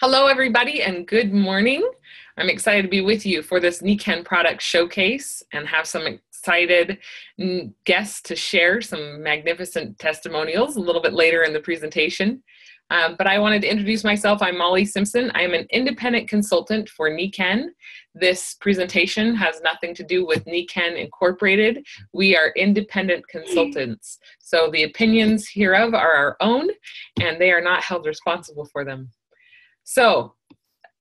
Hello, everybody, and good morning. I'm excited to be with you for this Niken product showcase and have some excited guests to share some magnificent testimonials a little bit later in the presentation. But I wanted to introduce myself. I'm Mollie Simpson. I am an independent consultant for Niken. This presentation has nothing to do with Niken Incorporated. We are independent consultants. So the opinions hereof are our own, and they are not held responsible for them. So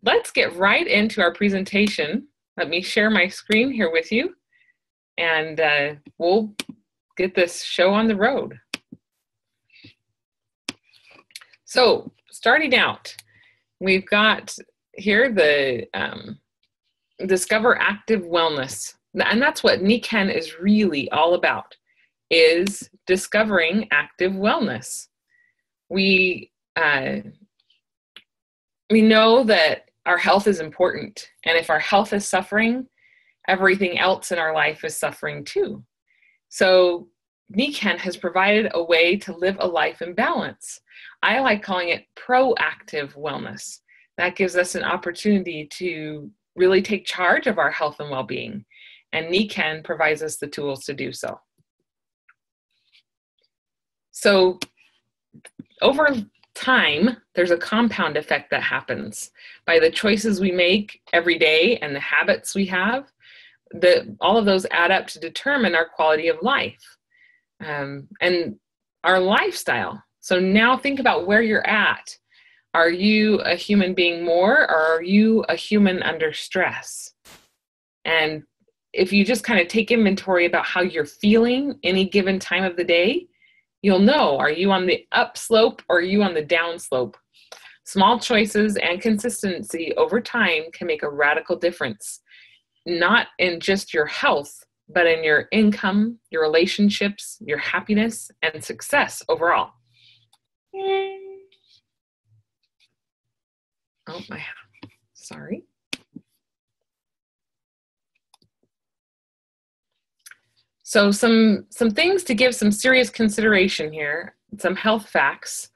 let's get right into our presentation. Let me share my screen here with you, and we'll get this show on the road. So starting out, we've got here the Discover Active Wellness. And that's what Niken is really all about, is discovering active wellness. We know that our health is important, and if our health is suffering, everything else in our life is suffering too. So Niken has provided a way to live a life in balance. I like calling it proactive wellness. That gives us an opportunity to really take charge of our health and well-being, and Niken provides us the tools to do so. So over time, there's a compound effect that happens by the choices we make every day and the habits we have. All of those add up to determine our quality of life and our lifestyle. So now think about where you're at. Are you a human being more, or are you a human under stress? And if you just kind of take inventory about how you're feeling any given time of the day, you'll know, are you on the up slope or are you on the down slope? Small choices and consistency over time can make a radical difference, not in just your health, but in your income, your relationships, your happiness, and success overall. Oh, sorry. So some things to give some serious consideration here, some health facts.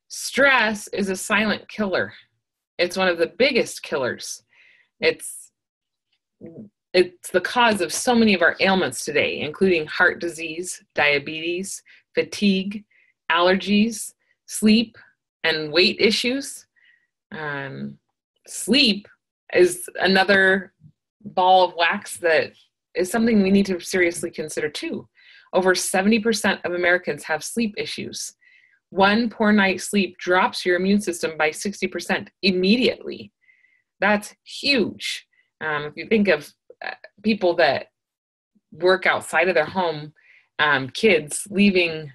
Stress is a silent killer. It's one of the biggest killers. It's the cause of so many of our ailments today, including heart disease, diabetes, fatigue, allergies, sleep, and weight issues. Sleep is another ball of wax that is something we need to seriously consider too. Over 70% of Americans have sleep issues. One poor night's sleep drops your immune system by 60% immediately. That's huge. If you think of people that work outside of their home, kids leaving,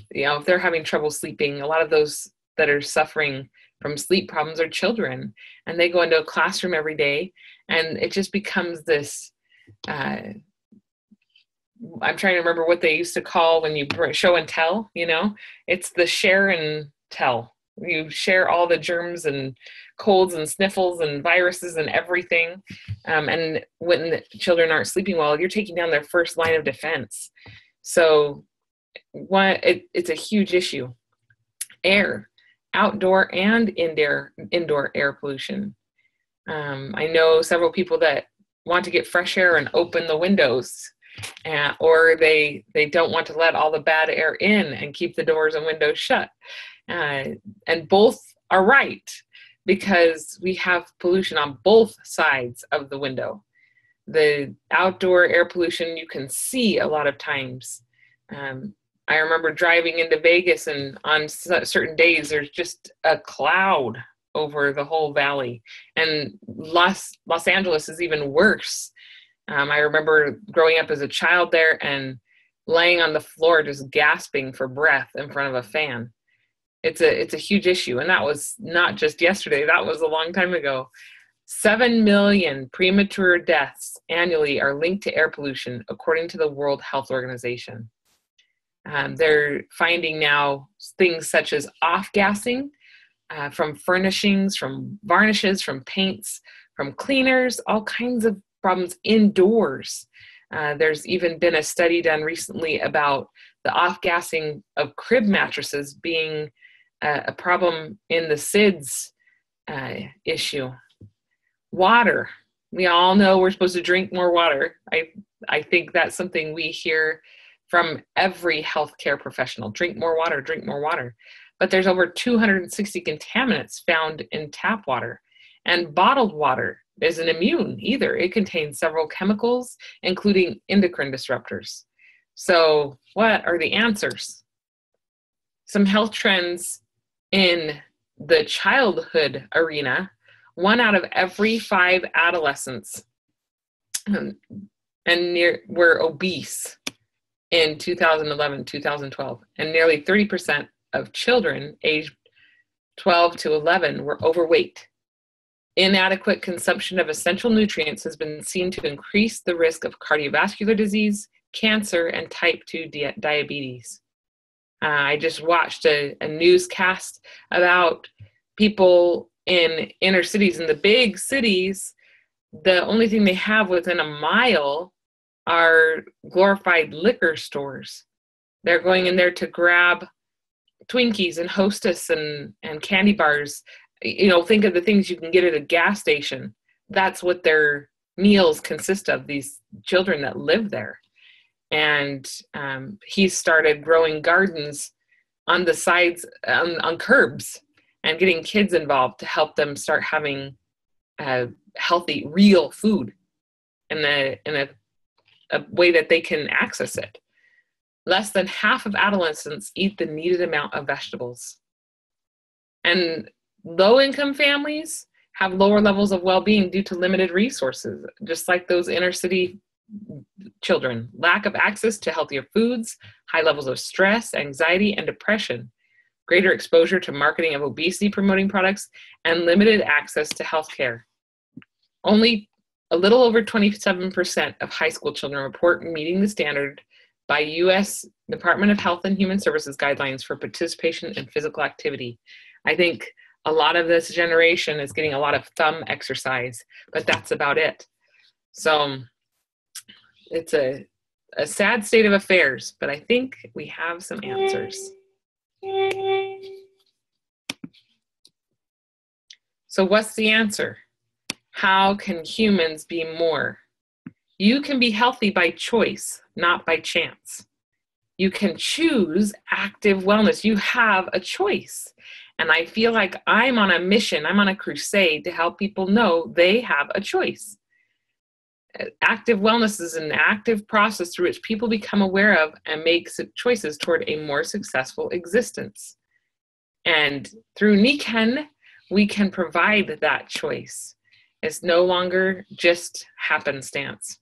if they're having trouble sleeping, a lot of those that are suffering from sleep problems are children, and they go into a classroom every day, and it just becomes this, I'm trying to remember what they used to call when you show and tell, it's the share and tell. You share all the germs and colds and sniffles and viruses and everything. And when the children aren't sleeping well, you're taking down their first line of defense. So it's a huge issue. Air, outdoor and indoor air pollution. I know several people that want to get fresh air and open the windows, or they don't want to let all the bad air in and keep the doors and windows shut. And both are right, because we have pollution on both sides of the window. The outdoor air pollution you can see a lot of times. I remember driving into Vegas, and on certain days there's just a cloud over the whole valley. And Los Angeles is even worse. I remember growing up as a child there and laying on the floor just gasping for breath in front of a fan. It's a huge issue, and that was not just yesterday. That was a long time ago. 7 million premature deaths annually are linked to air pollution, according to the World Health Organization. They're finding now things such as off-gassing from furnishings, from varnishes, from paints, from cleaners, all kinds of problems indoors. There's even been a study done recently about the off-gassing of crib mattresses being a problem in the SIDS issue. Water. We all know we're supposed to drink more water. I think that's something we hear from every healthcare professional. Drink more water, drink more water. But there's over 260 contaminants found in tap water. And bottled water isn't immune either. It contains several chemicals, including endocrine disruptors. So what are the answers? Some health trends in the childhood arena. 1 out of every 5 adolescents were obese in 2011, 2012, and nearly 30% of children aged 12 to 11 were overweight. Inadequate consumption of essential nutrients has been seen to increase the risk of cardiovascular disease, cancer, and type 2 diabetes. I just watched a newscast about people in inner cities. In the big cities, the only thing they have within a mile are glorified liquor stores. They're going in there to grab Twinkies and Hostess and candy bars. You know, think of the things you can get at a gas station. That's what their meals consist of, these children that live there. And he started growing gardens on the sides, on curbs, and getting kids involved to help them start having healthy, real food in a way that they can access it. Less than half of adolescents eat the needed amount of vegetables. And low-income families have lower levels of well-being due to limited resources, just like those inner city children. Lack of access to healthier foods, high levels of stress, anxiety, and depression, greater exposure to marketing of obesity-promoting products, and limited access to healthcare. Only a little over 27% of high school children report meeting the standard by U.S. Department of Health and Human Services guidelines for participation in physical activity. I think a lot of this generation is getting a lot of thumb exercise, but that's about it. So it's a sad state of affairs, but I think we have some answers. So what's the answer? How can humans be more? You can be healthy by choice, not by chance. You can choose active wellness. You have a choice. And I feel like I'm on a mission, I'm on a crusade to help people know they have a choice. Active wellness is an active process through which people become aware of and make choices toward a more successful existence. And through Niken, we can provide that choice. It's no longer just happenstance.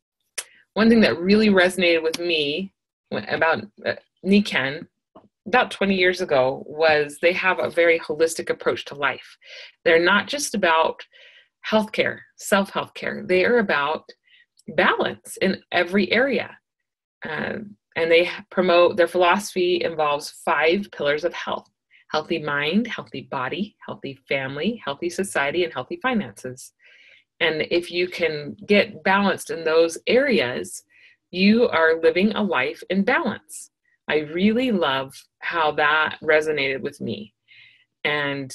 One thing that really resonated with me about Niken about 20 years ago was they have a very holistic approach to life. They're not just about healthcare, self-healthcare. They are about balance in every area. And they promote, their philosophy involves 5 pillars of health: healthy mind, healthy body, healthy family, healthy society, and healthy finances. And if you can get balanced in those areas, you are living a life in balance. I really love how that resonated with me. And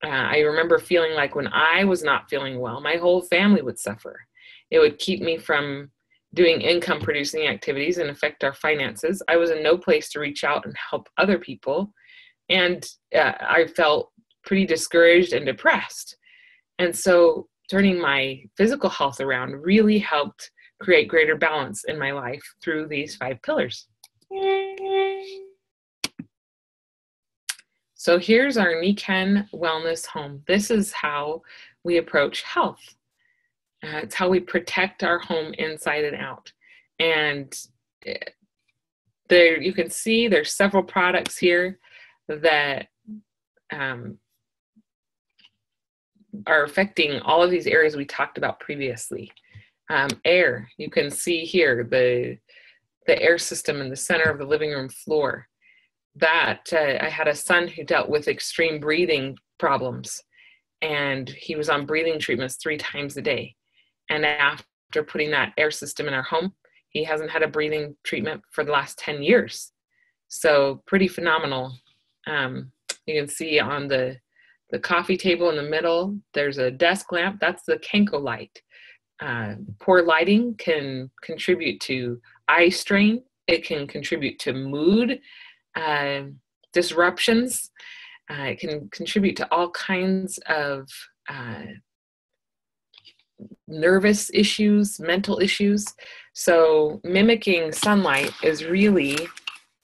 I remember feeling like when I was not feeling well, my whole family would suffer. It would keep me from doing income producing activities and affect our finances. I was in no place to reach out and help other people. And I felt pretty discouraged and depressed. And so turning my physical health around really helped create greater balance in my life through these 5 pillars. So here's our Niken Wellness Home. This is how we approach health. It's how we protect our home inside and out. And there you can see there's several products here that are affecting all of these areas we talked about previously. Air, you can see here the air system in the center of the living room floor. That I had a son who dealt with extreme breathing problems, and he was on breathing treatments 3 times a day. And after putting that air system in our home, he hasn't had a breathing treatment for the last 10 years. So pretty phenomenal. You can see on the The coffee table in the middle, there's a desk lamp. That's the Kenko light. Poor lighting can contribute to eye strain. It can contribute to mood uh, disruptions. It can contribute to all kinds of nervous issues, mental issues. So mimicking sunlight is really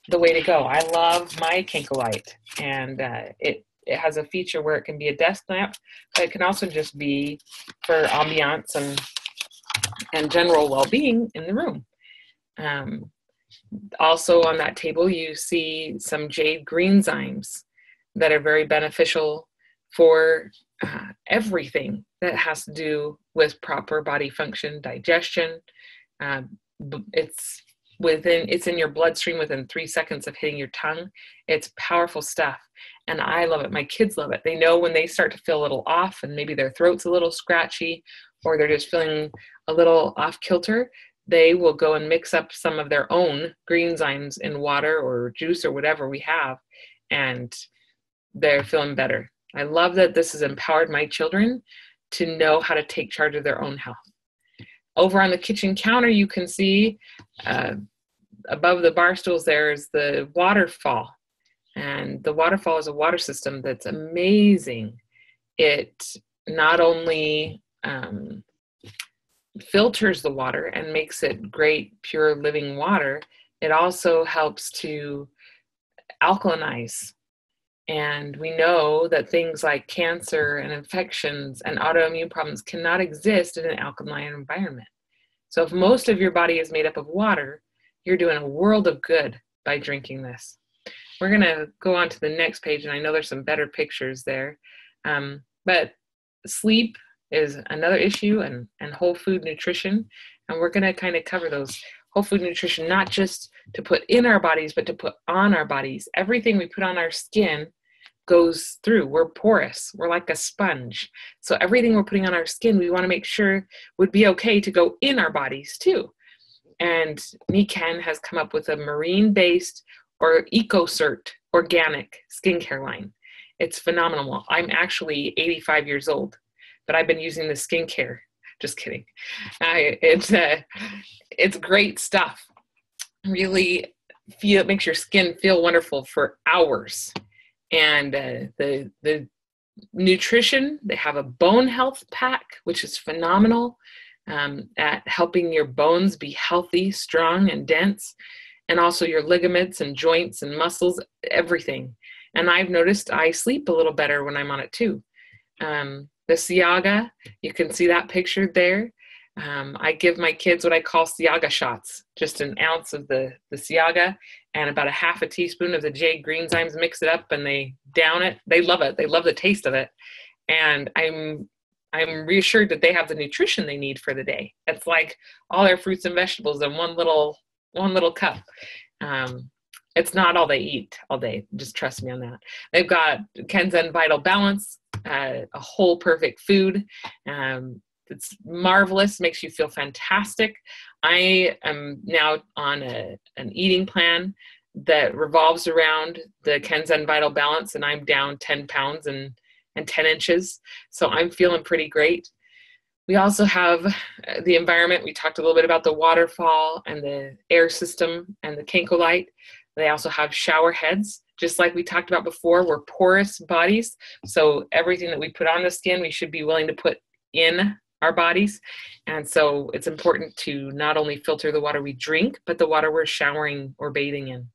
the way to go. I love my Kenko light, and it has a feature where it can be a desk lamp, but it can also just be for ambiance and general well-being in the room. Also on that table, you see some jade green zymes that are very beneficial for everything that has to do with proper body function, digestion. It's in your bloodstream within 3 seconds of hitting your tongue. It's powerful stuff, and I love it. My kids love it. They know when they start to feel a little off, and maybe their throat's a little scratchy, or they're just feeling a little off kilter, they will go and mix up some of their own green zymes in water or juice or whatever we have, and they're feeling better. I love that this has empowered my children to know how to take charge of their own health. Over on the kitchen counter, you can see above the bar stools, there's the waterfall. And the waterfall is a water system that's amazing. It not only filters the water and makes it great, pure living water, it also helps to alkalinize. And we know that things like cancer and infections and autoimmune problems cannot exist in an alkaline environment. So if most of your body is made up of water, you're doing a world of good by drinking this. We're going to go on to the next page, and I know there's some better pictures there. But sleep is another issue, and whole food nutrition. And we're going to kind of cover those. Whole food nutrition, not just to put in our bodies, but to put on our bodies. Everything we put on our skin goes through. We're porous. We're like a sponge. So everything we're putting on our skin, we want to make sure would be okay to go in our bodies too. And Nikan has come up with a marine-based or EcoCert organic skincare line. It's phenomenal. I'm actually 85 years old, but I've been using the skincare. Just kidding. It's great stuff. Really it makes your skin feel wonderful for hours. And the nutrition, they have a bone health pack, which is phenomenal at helping your bones be healthy, strong, and dense, and also your ligaments and joints and muscles, everything. And I've noticed I sleep a little better when I'm on it too. The Siaga, you can see that pictured there. I give my kids what I call Siaga shots, just an ounce of the Siaga and about a half a teaspoon of the jade green zymes, mix it up, and they down it. They love it. They love the taste of it. And I'm reassured that they have the nutrition they need for the day. It's like all their fruits and vegetables in one little cup. It's not all they eat all day. Just trust me on that. They've got Kenzen Vital Balance, a whole perfect food. It's marvelous, makes you feel fantastic. I am now on an eating plan that revolves around the Kenzen Vital Balance, and I'm down 10 pounds and 10 inches. So I'm feeling pretty great. We also have the environment. We talked a little bit about the waterfall and the air system and the Kenko light. They also have shower heads. Just like we talked about before, we're porous bodies. So everything that we put on the skin, we should be willing to put in our bodies. And so it's important to not only filter the water we drink, but the water we're showering or bathing in.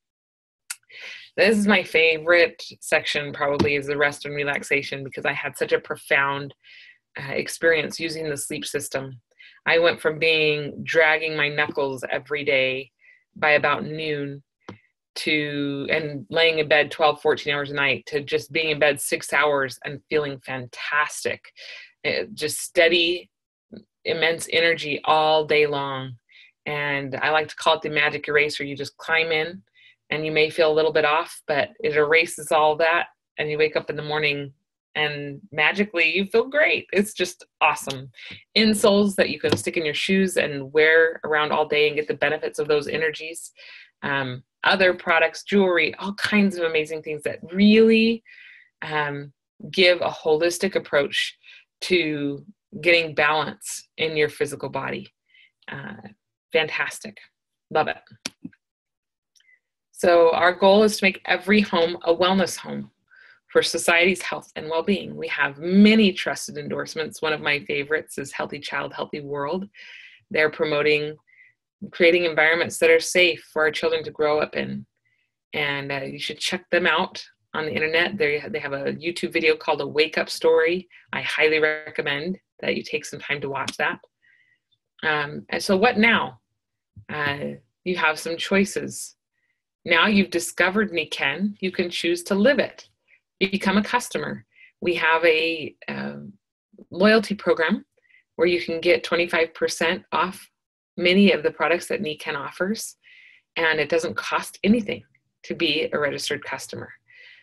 This is my favorite section, probably, is the rest and relaxation, because I had such a profound experience using the sleep system. I went from dragging my knuckles every day by about noon and laying in bed 12, 14 hours a night, to just being in bed 6 hours and feeling fantastic. Just steady, immense energy all day long. And I like to call it the magic eraser. You just climb in and you may feel a little bit off, but it erases all that. And you wake up in the morning and magically you feel great. It's just awesome. Insoles that you can stick in your shoes and wear around all day and get the benefits of those energies. Other products, jewelry, all kinds of amazing things that really give a holistic approach to getting balance in your physical body. Fantastic. Love it. So our goal is to make every home a wellness home for society's health and well-being. We have many trusted endorsements. One of my favorites is Healthy Child, Healthy World. They're promoting creating environments that are safe for our children to grow up in. And you should check them out on the internet. They have a YouTube video called A Wake Up Story. I highly recommend that you take some time to watch that. And so what now? You have some choices. Now you've discovered Nikken, you can choose to live it. Become a customer. We have a loyalty program where you can get 25% off many of the products that Nikken offers, and it doesn't cost anything to be a registered customer.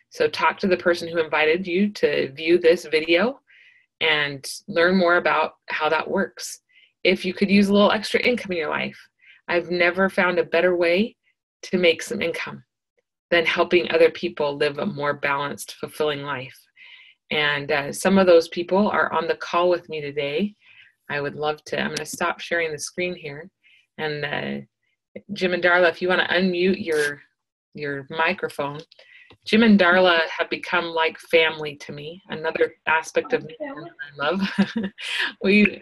So talk to the person who invited you to view this video and learn more about how that works. If you could use a little extra income in your life, I've never found a better way to make some income than helping other people live a more balanced, fulfilling life. And some of those people are on the call with me today. I would love to, I'm going to stop sharing the screen here. And Jim and Darla, if you want to unmute your microphone. Jim and Darla have become like family to me. Another aspect of me that I love.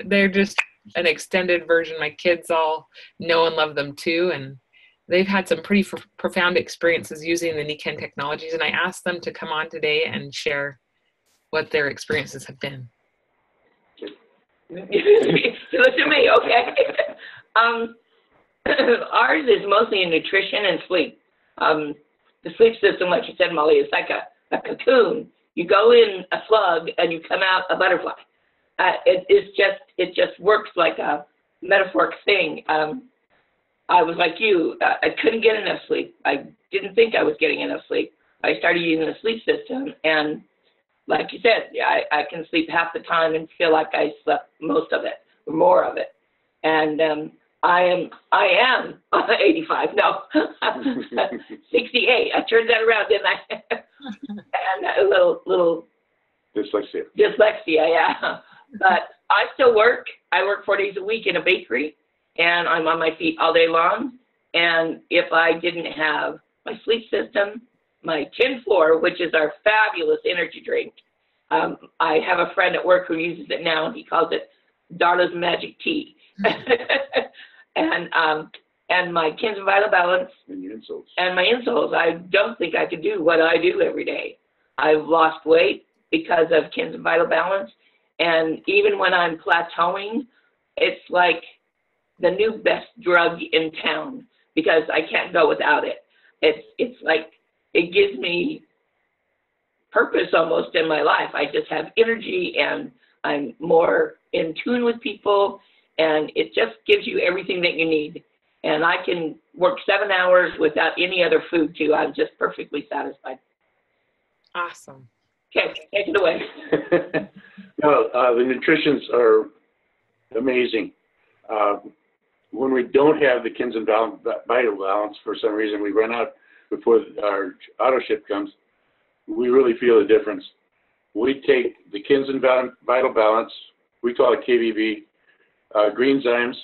They're just an extended version. My kids all know and love them too. And they've had some pretty profound experiences using the Nikken technologies. And I asked them to come on today and share what their experiences have been. You look at me, okay. Ours is mostly in nutrition and sleep. The sleep system, like you said, Mollie, is like a cocoon. You go in a slug and you come out a butterfly. It just works like a metaphoric thing. I was like you. I couldn't get enough sleep. I didn't think I was getting enough sleep. I started using the sleep system, and like you said, I can sleep half the time and feel like I slept most of it, or more of it. And I am 85. No, 68. I turned that around, didn't I? And a little dyslexia. Dyslexia, yeah. But I still work. I work 4 days a week in a bakery, and I'm on my feet all day long. And if I didn't have my sleep system, my tin floor, which is our fabulous energy drink, I have a friend at work who uses it now, and he calls it Darla's Magic Tea. And my Kins and Vital Balance and your insoles. And my insoles. I don't think I could do what I do every day. I've lost weight because of Kins and Vital Balance, and even when I'm plateauing, it's like the new best drug in town because I can't go without it. It's like it gives me purpose almost in my life. I just have energy, and I'm more in tune with people, and it just gives you everything that you need. And I can work 7 hours without any other food too. I'm just perfectly satisfied. Awesome. Okay, take it away. No, the nutritions are amazing. When we don't have the Kins and Vital Balance, for some reason we run out before our auto ship comes, we really feel the difference. We take the Kins and Vital Balance, we call it KVV, green zymes,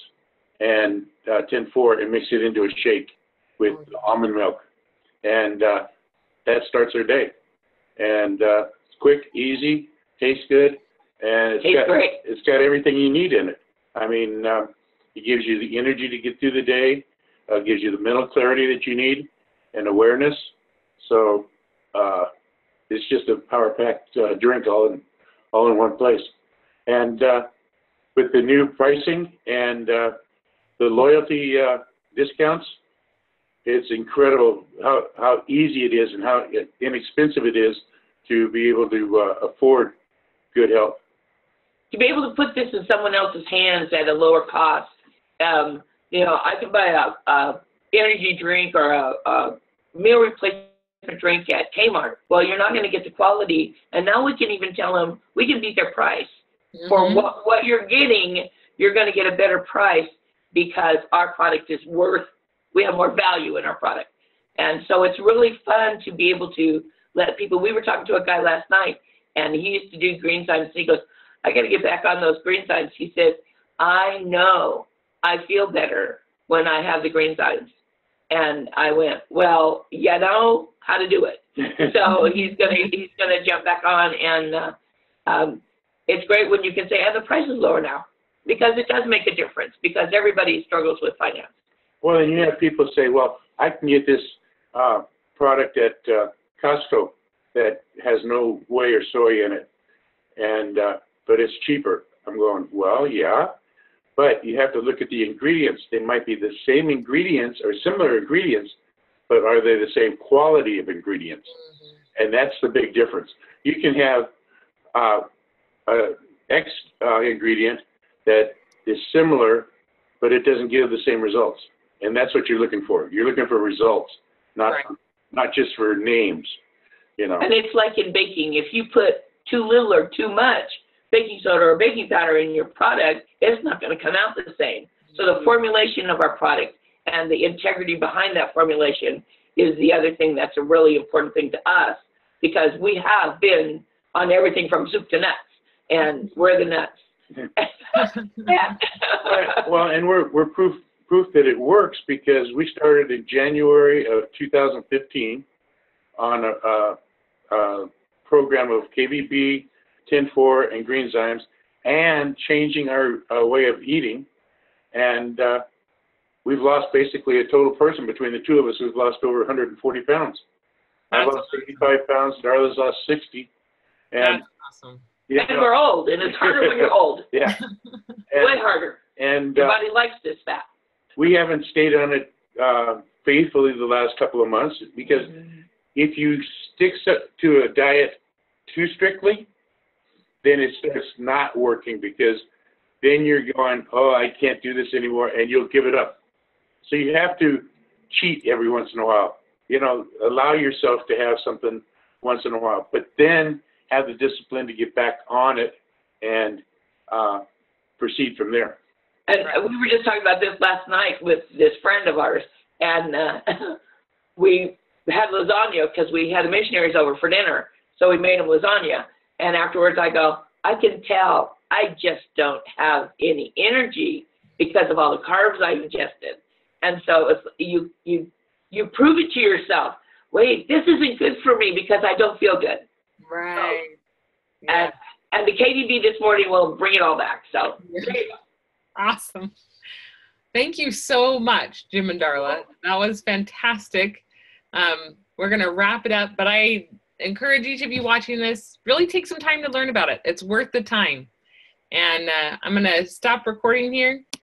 and 10-4, and mix it into a shake with almond milk. And that starts our day. And it's quick, easy, tastes good, and it's got everything you need in it. I mean, it gives you the energy to get through the day, gives you the mental clarity that you need, and awareness. So it's just a power-packed drink all in one place. And with the new pricing and the loyalty discounts, it's incredible how easy it is and how inexpensive it is to be able to afford good health. To be able to put this in someone else's hands at a lower cost, I can buy a energy drink or a meal replacement drink at Kmart. Well, you're not going to get the quality, and now we can even tell them we can beat their price. Mm-hmm. For what you're getting, you're going to get a better price because our product is we have more value in our product. And so it's really fun to be able to let people, we were talking to a guy last night, and he used to do green signs. He goes, I got to get back on those green signs. He said, I know I feel better when I have the green signs. And I went, well, you know how to do it. So he's gonna jump back on, and it's great when you can say, and the price is lower now, because it does make a difference, because everybody struggles with finance. Well, and you have people say, well, I can get this product at Costco that has no whey or soy in it, and but it's cheaper. I'm going, well, yeah, but you have to look at the ingredients. They might be the same ingredients or similar ingredients, but are they the same quality of ingredients? And that's the big difference. You can have an X ingredient that is similar, but it doesn't give the same results. And that's what you're looking for. You're looking for results, not just for names, you know. And it's like in baking. If you put too little or too much baking soda or baking powder in your product, it's not going to come out the same. So the formulation of our product and the integrity behind that formulation is the other thing that's a really important thing to us, because we have been on everything from soup to nuts, and we're the nuts. Well, and we're proof that it works, because we started in January of 2015 on a program of KVB, Tin4, and Greenzymes, and changing our way of eating. And we've lost basically a total person between the two of us. We've lost over 140 pounds. I lost 85 pounds. Darla's lost 60. And, that's awesome. And we're old, and it's harder when you're old. Yeah. Way harder. And your body likes this fat. We haven't stayed on it faithfully the last couple of months, because if you stick to a diet too strictly, then it starts not working, because then you're going, oh, I can't do this anymore, and you'll give it up. So you have to cheat every once in a while. You know, allow yourself to have something once in a while, but then have the discipline to get back on it and proceed from there. And we were just talking about this last night with this friend of ours, and we had lasagna because we had the missionaries over for dinner, so we made them lasagna. And afterwards I go, I can tell I just don't have any energy because of all the carbs I've ingested. And so it's, you prove it to yourself. Wait, this isn't good for me because I don't feel good. Right. So, and the KDB this morning will bring it all back. So there you go. Awesome. Thank you so much, Jim and Darla. That was fantastic. We're going to wrap it up, but I encourage each of you watching this, really take some time to learn about it. It's worth the time. And I'm going to stop recording here.